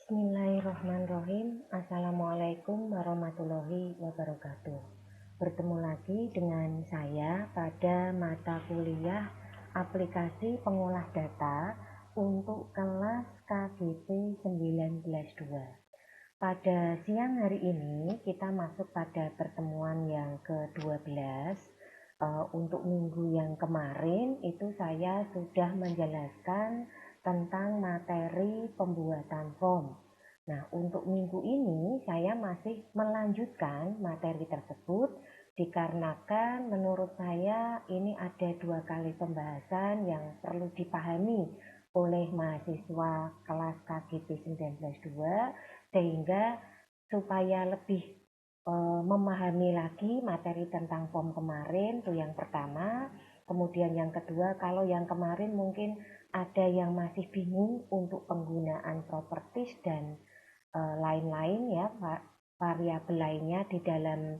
Bismillahirrahmanirrahim. Assalamualaikum warahmatullahi wabarakatuh. Bertemu lagi dengan saya pada mata kuliah aplikasi pengolah data untuk kelas KGP 19.2. Pada siang hari ini kita masuk pada pertemuan yang ke-12. Untuk minggu yang kemarin itu saya sudah menjelaskan tentang materi pembuatan form. Nah, untuk minggu ini saya masih melanjutkan materi tersebut dikarenakan menurut saya ini ada 2 kali pembahasan yang perlu dipahami oleh mahasiswa kelas KGP 19.2 sehingga supaya lebih memahami lagi materi tentang form kemarin, itu yang pertama. Kemudian yang kedua, kalau yang kemarin mungkin ada yang masih bingung untuk penggunaan properties dan lain-lain ya, variabel lainnya di dalam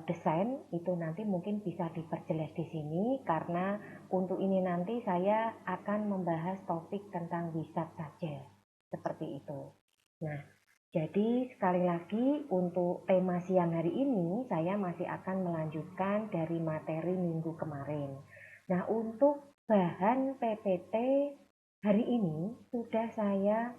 desain, itu nanti mungkin bisa diperjelas di sini karena untuk ini nanti saya akan membahas topik tentang wizard saja, seperti itu. Nah, jadi sekali lagi untuk tema siang hari ini saya masih akan melanjutkan dari materi minggu kemarin. Nah, untuk bahan PPT hari ini sudah saya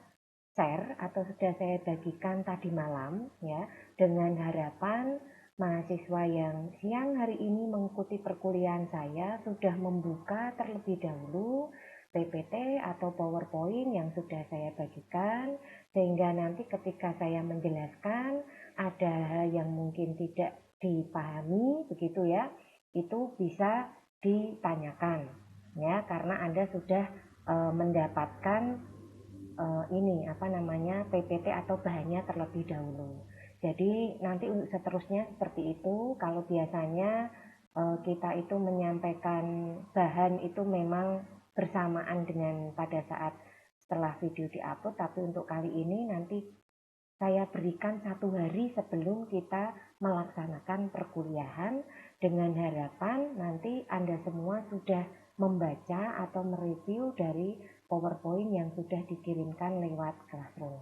share atau sudah saya bagikan tadi malam ya, dengan harapan mahasiswa yang siang hari ini mengikuti perkuliahan saya sudah membuka terlebih dahulu PPT atau PowerPoint yang sudah saya bagikan, sehingga nanti ketika saya menjelaskan ada hal yang mungkin tidak dipahami begitu ya, itu bisa ditanyakan ya, karena Anda sudah mendapatkan PPT atau bahannya terlebih dahulu. Jadi nanti untuk seterusnya seperti itu. Kalau biasanya kita itu menyampaikan bahan itu memang bersamaan dengan pada saat setelah video diupload, tapi untuk kali ini nanti saya berikan 1 hari sebelum kita melaksanakan perkuliahan dengan harapan nanti Anda semua sudah membaca atau mereview dari PowerPoint yang sudah dikirimkan lewat Classroom.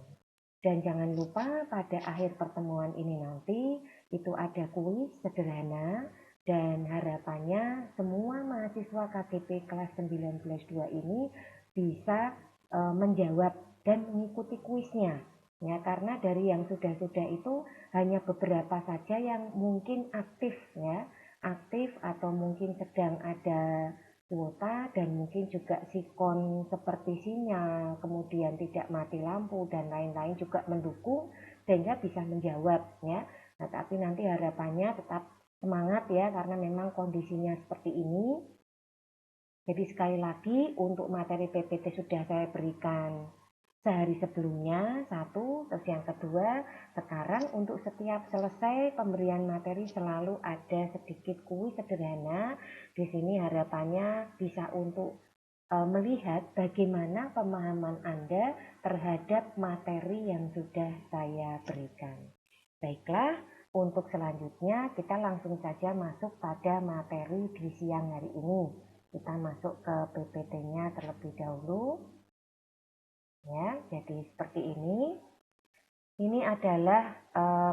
Dan jangan lupa pada akhir pertemuan ini nanti itu ada kuis sederhana dan harapannya semua mahasiswa KGP kelas 19.2 ini bisa menjawab dan mengikuti kuisnya. Ya, karena dari yang sudah-sudah itu hanya beberapa saja yang mungkin aktif ya, aktif atau mungkin sedang ada kuota dan mungkin juga sikon seperti sinyal, kemudian tidak mati lampu dan lain-lain juga mendukung sehingga bisa menjawab ya. Nah, tapi nanti harapannya tetap semangat ya karena memang kondisinya seperti ini. Jadi sekali lagi untuk materi PPT sudah saya berikan sehari sebelumnya, 1, terus yang kedua, sekarang untuk setiap selesai pemberian materi selalu ada sedikit kuis sederhana. Di sini harapannya bisa untuk melihat bagaimana pemahaman Anda terhadap materi yang sudah saya berikan. Baiklah, untuk selanjutnya kita langsung saja masuk pada materi di siang hari ini. Kita masuk ke PPT-nya terlebih dahulu. Ya, jadi seperti ini. Ini adalah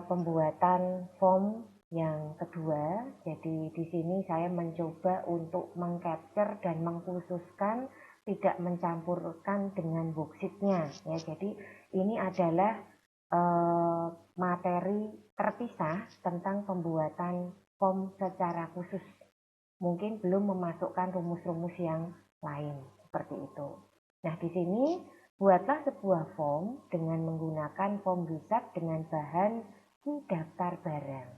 pembuatan form yang kedua. Jadi di sini saya mencoba untuk mengcapture dan mengkhususkan tidak mencampurkan dengan worksheet-nya. Ya, jadi ini adalah materi terpisah tentang pembuatan form secara khusus. Mungkin belum memasukkan rumus-rumus yang lain seperti itu. Nah, di sini buatlah sebuah form dengan menggunakan form wizard dengan bahan daftar barang.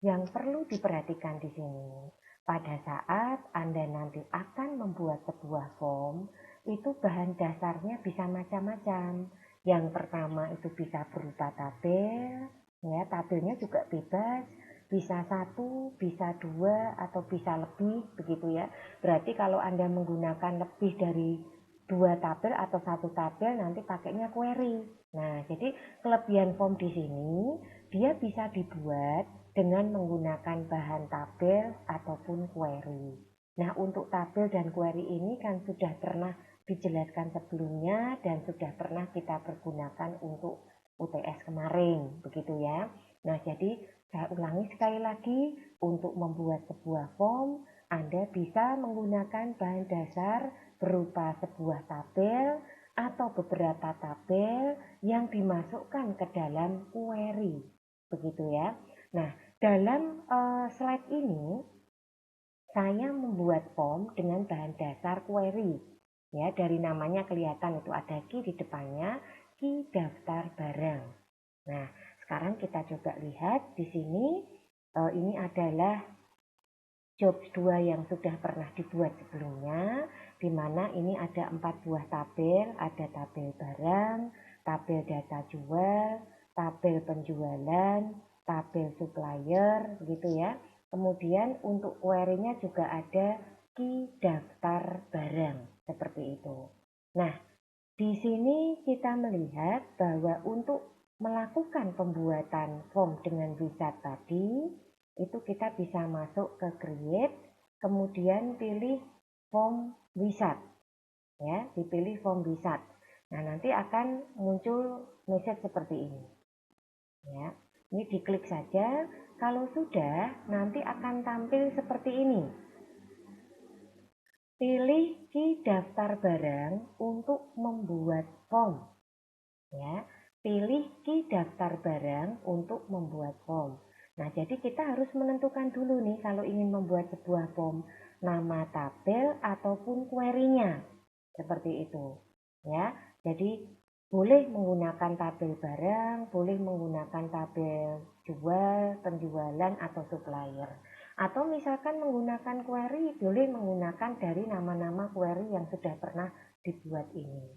Yang perlu diperhatikan di sini, pada saat Anda nanti akan membuat sebuah form, itu bahan dasarnya bisa macam-macam. Yang pertama itu bisa berupa tabel, ya, tabelnya juga bebas, bisa 1, bisa 2, atau bisa lebih, begitu ya. Berarti kalau Anda menggunakan lebih dari 2 tabel atau 1 tabel nanti pakainya query. Nah, jadi kelebihan form di sini dia bisa dibuat dengan menggunakan bahan tabel ataupun query. Nah, untuk tabel dan query ini kan sudah pernah dijelaskan sebelumnya dan sudah pernah kita pergunakan untuk UTS kemarin, begitu ya. Nah, jadi saya ulangi sekali lagi, untuk membuat sebuah form, Anda bisa menggunakan bahan dasar berupa sebuah tabel atau beberapa tabel yang dimasukkan ke dalam query, begitu ya. Nah, dalam slide ini saya membuat form dengan bahan dasar query. Ya, dari namanya kelihatan itu ada key di depannya, key daftar barang. Nah, sekarang kita coba lihat di sini, ini adalah jobs 2 yang sudah pernah dibuat sebelumnya, di mana ini ada 4 buah tabel, ada tabel barang, tabel data jual, tabel penjualan, tabel supplier, gitu ya. Kemudian untuk query-nya juga ada key daftar barang, seperti itu. Nah, di sini kita melihat bahwa untuk melakukan pembuatan form dengan wizard tadi, itu kita bisa masuk ke create, kemudian pilih form wizard. Ya, dipilih form wizard. Nah, nanti akan muncul message seperti ini. Ya, ini diklik saja. Kalau sudah, nanti akan tampil seperti ini. Pilih key daftar barang untuk membuat form. Ya, pilih key daftar barang untuk membuat form. Nah, jadi kita harus menentukan dulu nih kalau ingin membuat sebuah form, nama tabel ataupun query-nya. Seperti itu. Ya, jadi boleh menggunakan tabel barang, boleh menggunakan tabel jual, penjualan, atau supplier. Atau misalkan menggunakan query, boleh menggunakan dari nama-nama query yang sudah pernah dibuat ini.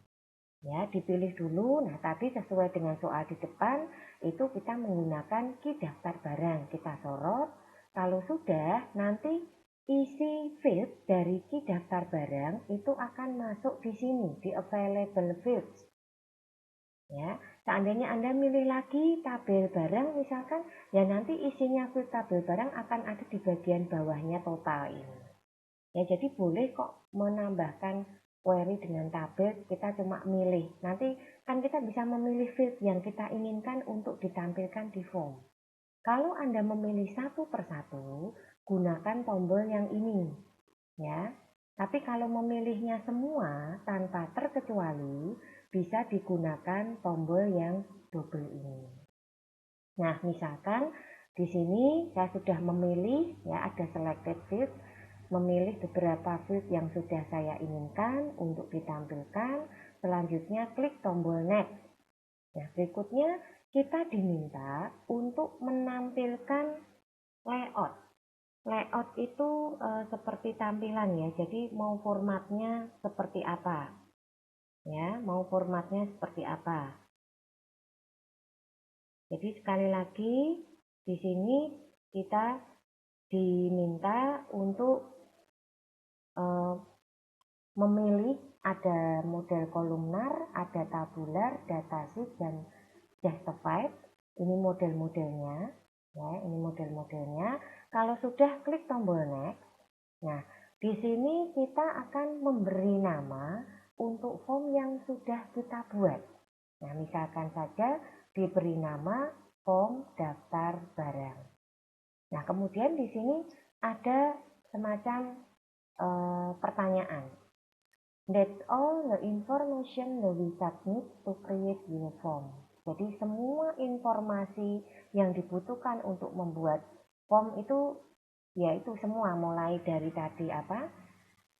Ya, dipilih dulu. Nah, tadi sesuai dengan soal di depan, itu kita menggunakan key daftar barang. Kita sorot. Kalau sudah, nanti isi field dari key daftar barang itu akan masuk di sini, di available fields. Ya, seandainya Anda milih lagi tabel barang misalkan, ya nanti isinya field tabel barang akan ada di bagian bawahnya total ini. Ya, jadi boleh kok menambahkan query dengan tabel, kita cuma milih. Nanti kan kita bisa memilih field yang kita inginkan untuk ditampilkan di form. Kalau Anda memilih satu persatu, gunakan tombol yang ini. Ya. Tapi kalau memilihnya semua tanpa terkecuali, bisa digunakan tombol yang double ini. Nah, misalkan di sini saya sudah memilih, ya ada selected field, memilih beberapa field yang sudah saya inginkan untuk ditampilkan. Selanjutnya klik tombol next. Nah, berikutnya kita diminta untuk menampilkan layout. Layout itu seperti tampilan ya, jadi mau formatnya seperti apa? Ya, mau formatnya seperti apa? Jadi sekali lagi di sini kita diminta untuk memilih ada model kolumnar, ada tabular, datasheet, dan justified. Ini model-modelnya. Ya, ini model-modelnya. Kalau sudah klik tombol next. Nah, di sini kita akan memberi nama untuk form yang sudah kita buat. Nah, misalkan saja diberi nama form daftar barang. Nah, kemudian di sini ada semacam pertanyaan. That's all the information the wizard needs to create your form. Jadi semua informasi yang dibutuhkan untuk membuat form itu, yaitu semua mulai dari tadi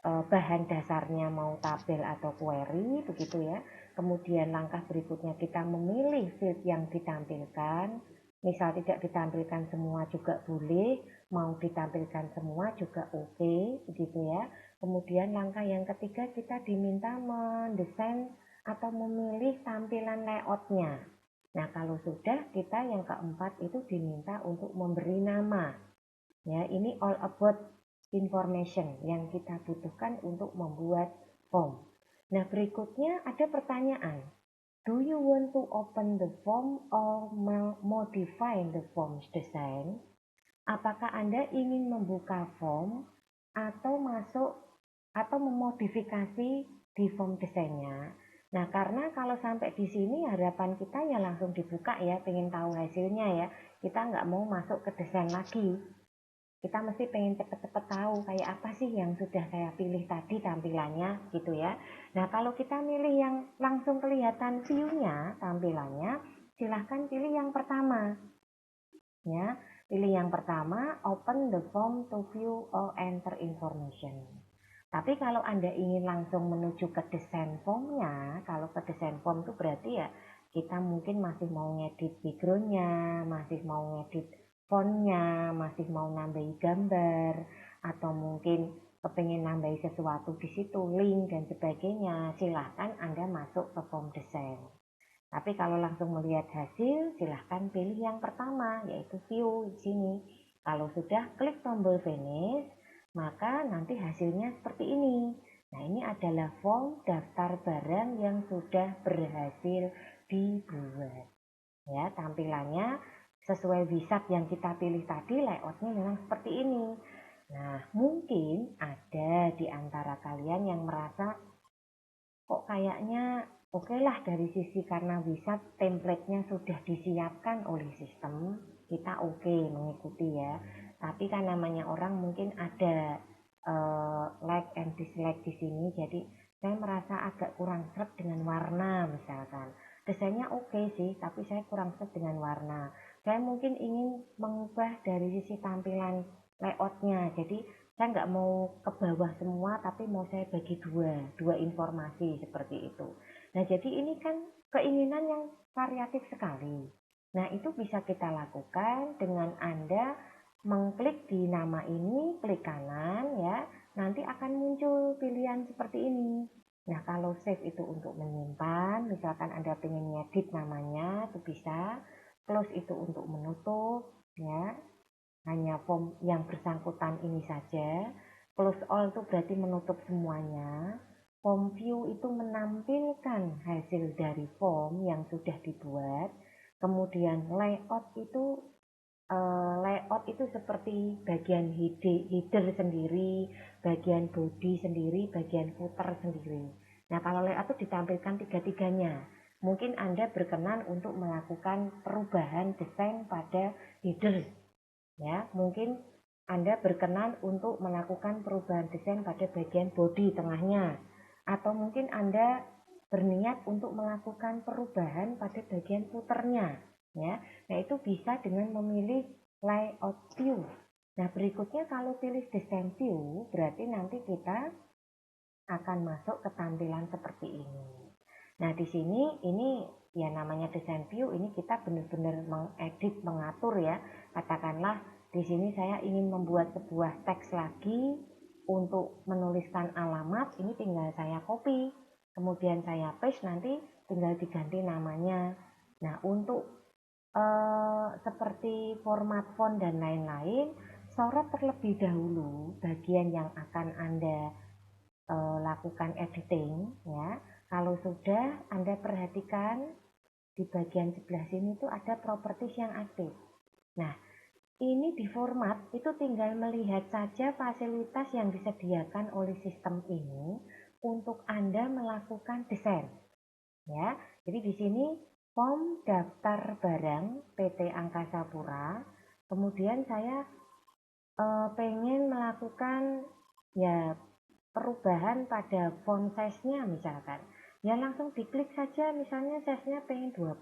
bahan dasarnya mau tabel atau query, begitu ya. Kemudian langkah berikutnya kita memilih field yang ditampilkan. Misal tidak ditampilkan semua juga boleh, mau ditampilkan semua juga oke, begitu ya. Kemudian langkah yang ketiga kita diminta mendesain atau memilih tampilan layoutnya. Nah, kalau sudah, kita yang keempat itu diminta untuk memberi nama. Ya, ini all about information yang kita butuhkan untuk membuat form. Nah, berikutnya ada pertanyaan. Do you want to open the form or modify the form's design? Apakah Anda ingin membuka form atau memodifikasi di form desainnya. Nah, karena kalau sampai di sini harapan kita ya langsung dibuka ya, pengen tahu hasilnya ya. Kita nggak mau masuk ke desain lagi. Kita mesti pengen cepet-cepet tahu kayak apa sih yang sudah saya pilih tadi tampilannya gitu ya. Nah, kalau kita milih yang langsung kelihatan view-nya, tampilannya, silahkan pilih yang pertama. Ya, pilih yang pertama, open the form to view or enter information. Tapi kalau Anda ingin langsung menuju ke desain formnya, kalau ke desain form itu berarti ya kita mungkin masih mau ngedit backgroundnya, masih mau ngedit fontnya, masih mau nambahi gambar, atau mungkin kepengen nambahi sesuatu di situ, link dan sebagainya, silahkan Anda masuk ke form desain. Tapi kalau langsung melihat hasil, silahkan pilih yang pertama, yaitu view di sini. Kalau sudah klik tombol finish, maka nanti hasilnya seperti ini. Nah, ini adalah form daftar barang yang sudah berhasil dibuat. Ya, tampilannya sesuai wizard yang kita pilih tadi, layoutnya memang seperti ini. Nah, mungkin ada di antara kalian yang merasa kok kayaknya oke lah dari sisi karena wizard template-nya sudah disiapkan oleh sistem, kita oke mengikuti ya. Tapi kan namanya orang mungkin ada like and dislike di sini, jadi saya merasa agak kurang sreg dengan warna misalkan. Desainnya oke sih, tapi saya kurang sreg dengan warna. Saya mungkin ingin mengubah dari sisi tampilan layoutnya, jadi saya nggak mau ke bawah semua, tapi mau saya bagi dua informasi seperti itu. Nah, jadi ini kan keinginan yang variatif sekali. Nah, itu bisa kita lakukan dengan Anda mengklik di nama ini, klik kanan ya, nanti akan muncul pilihan seperti ini. Nah, kalau save itu untuk menyimpan, misalkan Anda pengen ngedit namanya, itu bisa. Close itu untuk menutup, ya. Hanya form yang bersangkutan ini saja. Close all itu berarti menutup semuanya. Form view itu menampilkan hasil dari form yang sudah dibuat. Kemudian layout itu seperti bagian header sendiri, bagian body sendiri, bagian footer sendiri. Nah, kalau layout itu ditampilkan tiga-tiganya. Mungkin Anda berkenan untuk melakukan perubahan desain pada header. Ya, mungkin Anda berkenan untuk melakukan perubahan desain pada bagian body tengahnya. Atau mungkin Anda berniat untuk melakukan perubahan pada bagian footernya. Ya, nah itu bisa dengan memilih layout view. Nah, berikutnya kalau pilih desain view, berarti nanti kita akan masuk ke tampilan seperti ini. Nah, di sini ini ya namanya desain view, ini kita benar-benar mengedit, mengatur ya. Katakanlah di sini saya ingin membuat sebuah teks lagi untuk menuliskan alamat, ini tinggal saya copy. Kemudian saya paste, nanti tinggal diganti namanya. Nah, untuk seperti format font dan lain-lain, sorot terlebih dahulu bagian yang akan Anda lakukan editing ya. Kalau sudah Anda perhatikan di bagian sebelah sini tuh ada properties yang aktif. Nah, ini di format itu tinggal melihat saja fasilitas yang disediakan oleh sistem ini untuk Anda melakukan desain. Ya, jadi di sini form daftar barang PT Angkasa Pura. Kemudian saya pengen melakukan ya perubahan pada font size-nya misalkan. Ya langsung diklik saja, misalnya size-nya pengen 20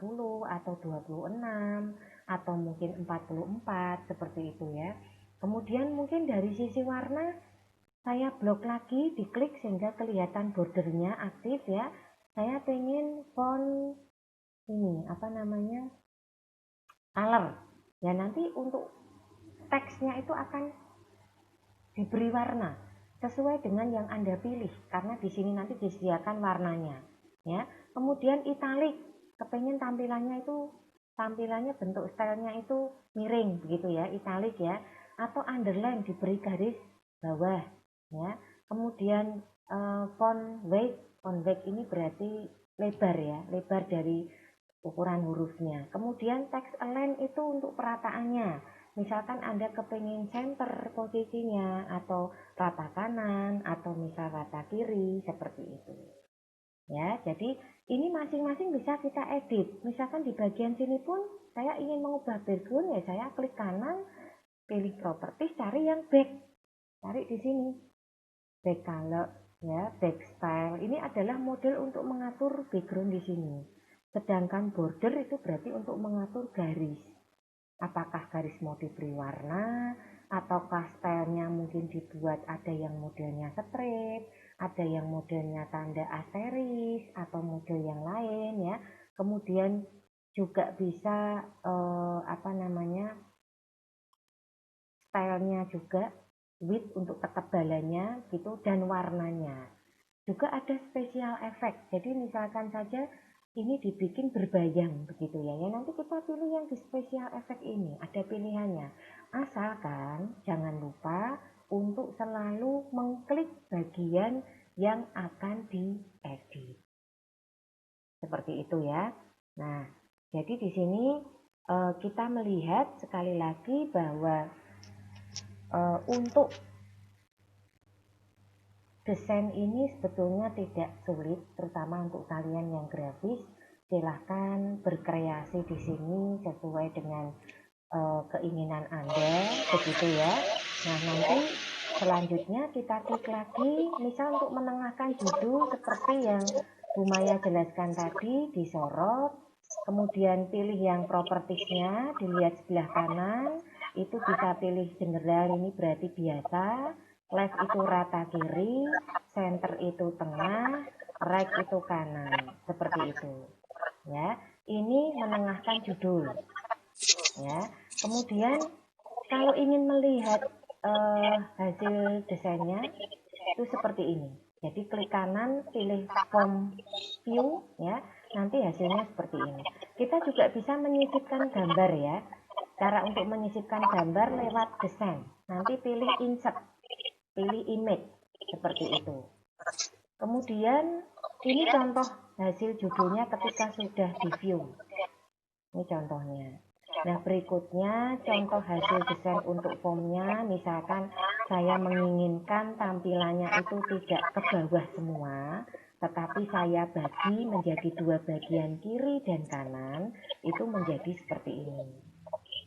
atau 26 atau mungkin 44 seperti itu ya. Kemudian mungkin dari sisi warna saya blok lagi, diklik sehingga kelihatan bordernya aktif ya. Saya pengen font ini apa namanya? Color. Ya nanti untuk teksnya itu akan diberi warna sesuai dengan yang Anda pilih karena di sini nanti disediakan warnanya ya. Kemudian italic, kepengen tampilannya bentuk stylenya itu miring begitu ya, italic ya, atau underline diberi garis bawah ya. Kemudian font weight ini berarti lebar ya, lebar dari ukuran hurufnya. Kemudian text align itu untuk perataannya. Misalkan Anda kepingin center posisinya atau rata kanan atau misal rata kiri seperti itu. Ya, jadi ini masing-masing bisa kita edit. Misalkan di bagian sini pun saya ingin mengubah background, ya saya klik kanan, pilih properties, cari yang back. Cari di sini. Back color, ya, back style. Ini adalah model untuk mengatur background di sini. Sedangkan border itu berarti untuk mengatur garis. Apakah garis mau diberi warna, ataukah stylenya mungkin dibuat ada yang modelnya strip, ada yang modelnya tanda asteris, atau model yang lain ya. Kemudian juga bisa stylenya juga, width untuk ketebalannya gitu, dan warnanya. Juga ada special effect. Jadi misalkan saja ini dibikin berbayang begitu ya. Ya nanti kita pilih yang di special effect ini, ada pilihannya. Asalkan jangan lupa untuk selalu mengklik bagian yang akan diedit. Seperti itu ya. Nah, jadi di sini kita melihat sekali lagi bahwa untuk desain ini sebetulnya tidak sulit, terutama untuk kalian yang grafis. Silahkan berkreasi di sini sesuai dengan keinginan Anda, begitu ya. Nah, nanti selanjutnya kita klik lagi, misal untuk menengahkan judul seperti yang Bu Maya jelaskan tadi, disorot, kemudian pilih yang propertiesnya, dilihat sebelah kanan, itu bisa pilih general, ini berarti biasa, left itu rata kiri, center itu tengah, right itu kanan, seperti itu. Ya, ini menengahkan judul. Ya, kemudian kalau ingin melihat hasil desainnya itu seperti ini. Jadi klik kanan, pilih form view ya. Nanti hasilnya seperti ini. Kita juga bisa menyisipkan gambar ya. Cara untuk menyisipkan gambar lewat desain. Nanti pilih insert, pilih image seperti itu. Kemudian ini contoh hasil judulnya ketika sudah di view. Ini contohnya. Nah, berikutnya contoh hasil desain untuk formnya, misalkan saya menginginkan tampilannya itu tidak ke bawah semua, tetapi saya bagi menjadi dua bagian kiri dan kanan, itu menjadi seperti ini.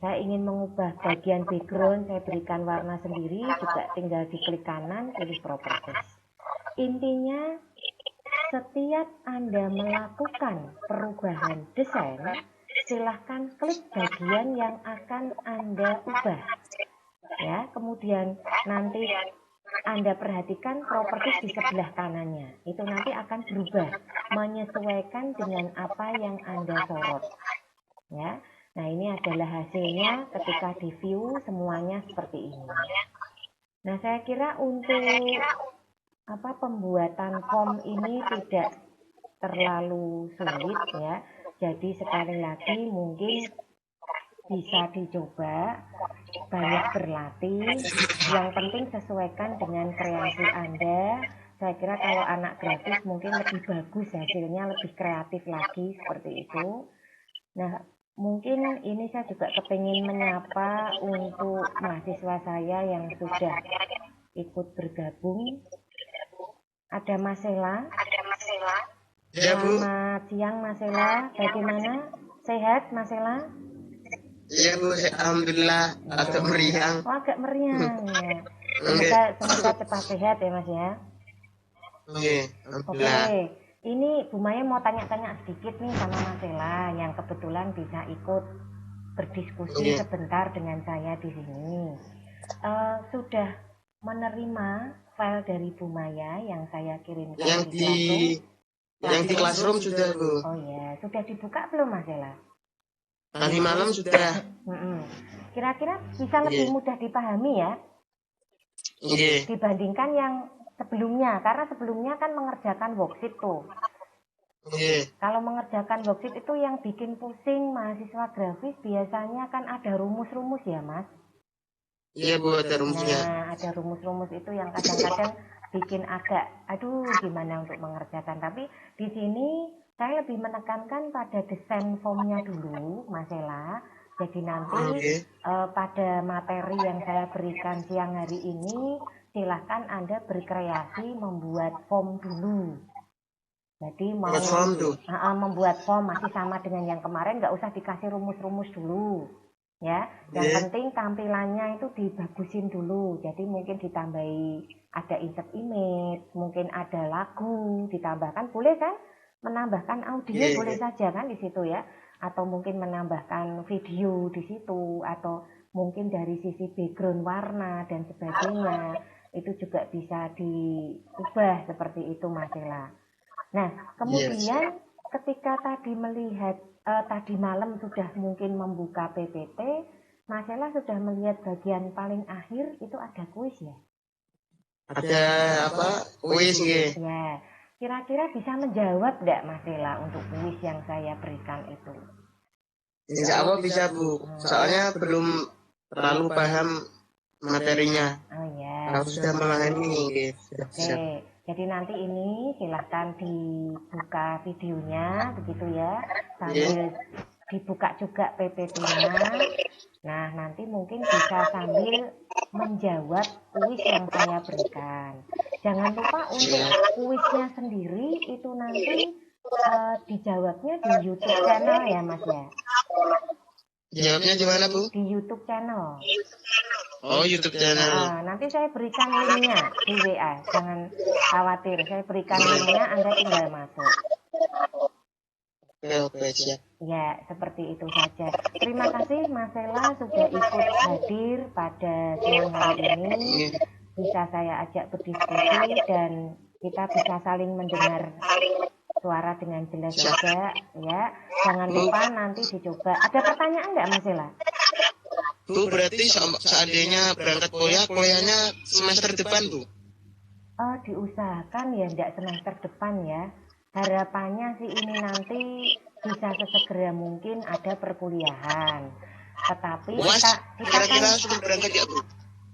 Saya ingin mengubah bagian background, saya berikan warna sendiri, juga tinggal diklik kanan, pilih properties. Intinya, setiap Anda melakukan perubahan desain, silahkan klik bagian yang akan Anda ubah. Ya, kemudian nanti Anda perhatikan properties di sebelah kanannya. Itu nanti akan berubah, menyesuaikan dengan apa yang Anda sorot. Ya. Nah, ini adalah hasilnya ketika di view semuanya seperti ini. Nah, saya kira untuk pembuatan form ini tidak terlalu sulit ya. Jadi sekali lagi mungkin bisa dicoba, banyak berlatih. Yang penting sesuaikan dengan kreasi Anda. Saya kira kalau anak grafis mungkin lebih bagus hasilnya, lebih kreatif lagi seperti itu. Nah, mungkin ini saya juga kepingin menyapa untuk mahasiswa saya yang sudah ikut bergabung. Ada Mas Sela. Ya, Bu. Selamat siang Mas Sela. Bagaimana? Sehat Mas Sela? Iya, Bu. Alhamdulillah. Agak meriang. Oh, agak meriang ya. Semoga cepat sehat ya Mas ya. Oke. Ini Bu Maya mau tanya-tanya sedikit nih sama Mas Sela yang kebetulan bisa ikut berdiskusi sebentar dengan saya di sini. Sudah menerima file dari Bu Maya yang saya kirimkan yang di Classroom sudah, Bu. Oh ya, sudah dibuka belum Mas Sela? Tadi malam sudah. Kira-kira bisa lebih mudah dipahami ya? Dibandingkan yang sebelumnya, karena sebelumnya kan mengerjakan worksheet tuh. Kalau mengerjakan worksheet itu yang bikin pusing mahasiswa grafis biasanya kan ada rumus-rumus ya Mas? Iya Bu, ada rumusnya. Nah, ada rumus-rumus itu yang kadang-kadang bikin agak, aduh gimana untuk mengerjakan. Tapi di sini saya lebih menekankan pada desain formnya dulu, Mas Sela. Jadi nanti pada materi yang saya berikan siang hari ini, silahkan Anda berkreasi membuat form dulu. Jadi mau Buat form tuh. membuat form masih sama dengan yang kemarin, nggak usah dikasih rumus-rumus dulu. Ya, yang Iya. penting tampilannya itu dibagusin dulu. Jadi mungkin ditambahi ada insert image, mungkin ada lagu ditambahkan, boleh kan? Menambahkan audio Iya, boleh iya. saja kan di situ ya. Atau mungkin menambahkan video di situ, atau mungkin dari sisi background warna dan sebagainya. Itu juga bisa diubah seperti itu Mas Ela. Nah, Iya. kemudian ketika tadi melihat tadi malam sudah mungkin membuka PPT, Mas Ella sudah melihat bagian paling akhir itu ada kuis ya? Ada apa? Kuis nggih. Ya, kira-kira bisa menjawab enggak Mas Ella untuk kuis yang saya berikan itu? Insya Allah bisa Bu. Soalnya belum terlalu paham materinya. Oh ya. Kalau sudah memahami nggih, sudah bisa. Oke, jadi nanti ini silahkan dibuka videonya begitu ya, sambil dibuka juga PPT-nya. Nah, nanti mungkin bisa sambil menjawab kuis yang saya berikan. Jangan lupa untuk kuisnya sendiri itu nanti dijawabnya di YouTube channel ya Mas ya. Jawabnya gimana Bu? Di YouTube channel. Oh, YouTube channel. Nanti saya berikan linknya di WA, jangan khawatir. Saya berikan linknya, Anda tinggal masuk. Oke, siap. Ya, seperti itu saja. Terima kasih Mas Ella sudah ikut hadir pada siang hari ini. Bisa saya ajak berdiskusi dan kita bisa saling mendengar suara dengan jelas juga ya. Jangan lupa nanti dicoba. Ada pertanyaan nggak Mas Ella? Bu, berarti seandainya berangkat kuliahnya semester depan Bu? Diusahakan ya enggak semester depan ya. Harapannya sih ini nanti bisa sesegera mungkin ada perkuliahan. Tetapi kita kan sudah berangkat ya Bu?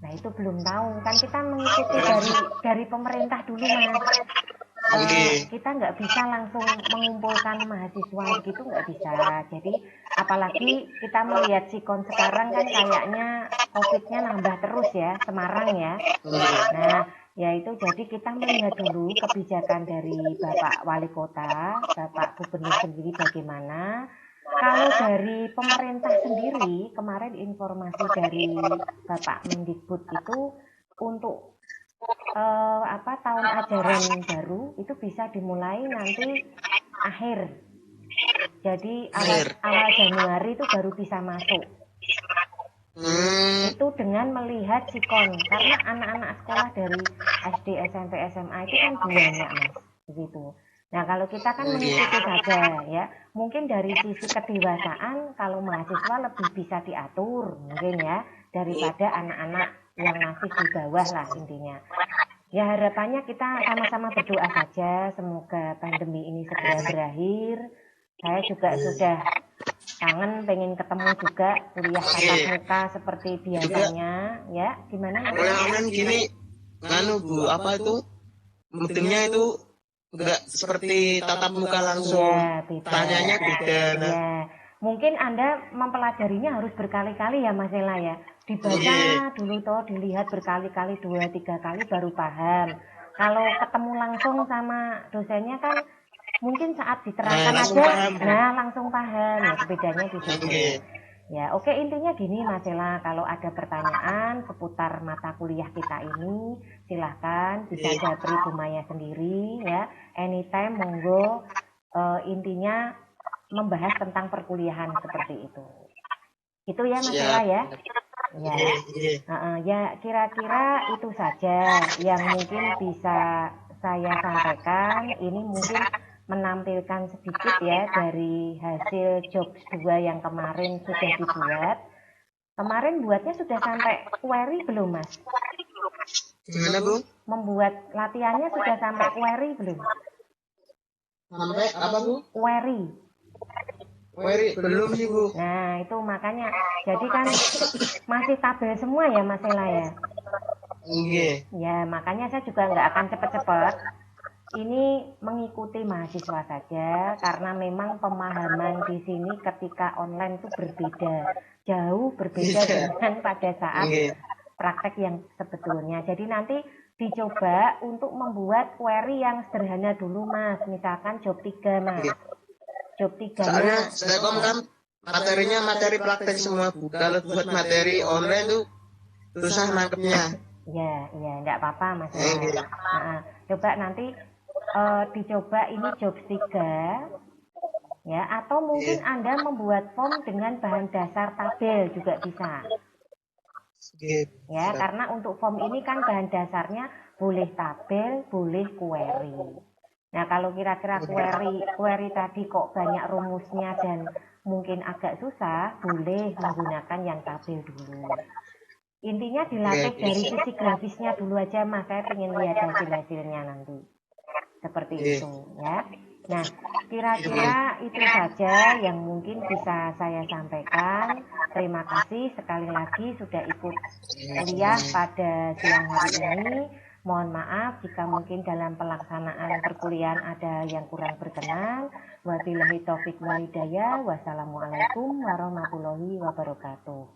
Nah itu belum tahu kan, kita mengikuti dari pemerintah dulu Mas. Kita nggak bisa langsung mengumpulkan mahasiswa begitu, nggak bisa. Jadi apalagi kita melihat sikon sekarang kan kayaknya COVID-nya nambah terus ya, Semarang ya. Nah, ya itu jadi kita melihat dulu kebijakan dari Bapak Wali Kota, Bapak Gubernur sendiri bagaimana. Kalau dari pemerintah sendiri, kemarin informasi dari Bapak Mendikbud itu untuk tahun ajaran baru itu bisa dimulai nanti akhir. Jadi awal Januari itu baru bisa masuk. Itu dengan melihat sikon, karena anak-anak sekolah dari SD, SMP, SMA itu kan banyak Mas, begitu. Nah kalau kita kan mengikuti saja ya, mungkin dari sisi kedewasaan kalau mahasiswa lebih bisa diatur mungkin ya, daripada anak-anak yang masih di bawah lah intinya. Ya harapannya kita sama-sama berdoa saja, semoga pandemi ini segera berakhir. Saya juga sudah kangen, pengen ketemu juga, kuliah tatap muka seperti biasanya ya. Gimana Kuliah gini, Bu, apa itu? Mudengnya itu enggak seperti tatap muka langsung. Ya, beda. Tanyanya beda. Nah. Ya, mungkin Anda mempelajarinya harus berkali-kali ya Mas Ella ya. Dibaca dulu toh, dilihat berkali-kali, 2-3 kali baru paham. Kalau ketemu langsung sama dosennya kan mungkin saat diterangkan aja, langsung paham. Ya, bedanya di situ. Ya, oke, intinya gini Mas Ella, kalau ada pertanyaan seputar mata kuliah kita ini, silahkan bisa japri Bu Maya sendiri ya. Anytime monggo, intinya membahas tentang perkuliahan seperti itu. Itu ya Mas Ella ya. Ya, kira-kira itu saja yang mungkin bisa saya sampaikan. Ini mungkin menampilkan sedikit ya dari hasil jobs 2 yang kemarin sudah dibuat. Kemarin buatnya sudah sampai query belum Mas? Gimana Bu? Membuat latihannya sudah sampai query belum? Sampai apa Bu? Query belum sih Bu. Nah itu makanya, jadi kan masih tabel semua ya Mas Ella ya. Ya makanya saya juga nggak akan cepet-cepet. Ini mengikuti mahasiswa saja, karena memang pemahaman di sini ketika online itu berbeda, jauh berbeda dengan pada saat praktek yang sebetulnya. Jadi nanti dicoba untuk membuat query yang sederhana dulu Mas. Misalkan job 3 Mas. Iya. Job 3-nya. Soalnya Selekom kan materinya materi praktek semua, Bu. Kalau buat materi online tuh susah nangkepnya. Ya, enggak apa-apa Mas. Iya. Nah, coba nanti dicoba ini job 3 ya, atau mungkin Iya. Anda membuat form dengan bahan dasar tabel juga bisa. Iya. Ya, karena untuk form ini kan bahan dasarnya boleh tabel, boleh query. Nah, kalau kira-kira query tadi kok banyak rumusnya dan mungkin agak susah, boleh menggunakan yang tabel dulu. Intinya dilatih Iya. dari sisi grafisnya dulu aja Mas, saya ingin lihat hasil-hasilnya nanti. Seperti Iya. itu ya. Nah, kira-kira itu saja yang mungkin bisa saya sampaikan. Terima kasih sekali lagi sudah ikut kuliah pada siang hari ini. Mohon maaf jika mungkin dalam pelaksanaan perkuliahan ada yang kurang berkenan. Wabillahi taufik wal hidayah. Wassalamualaikum warahmatullahi wabarakatuh.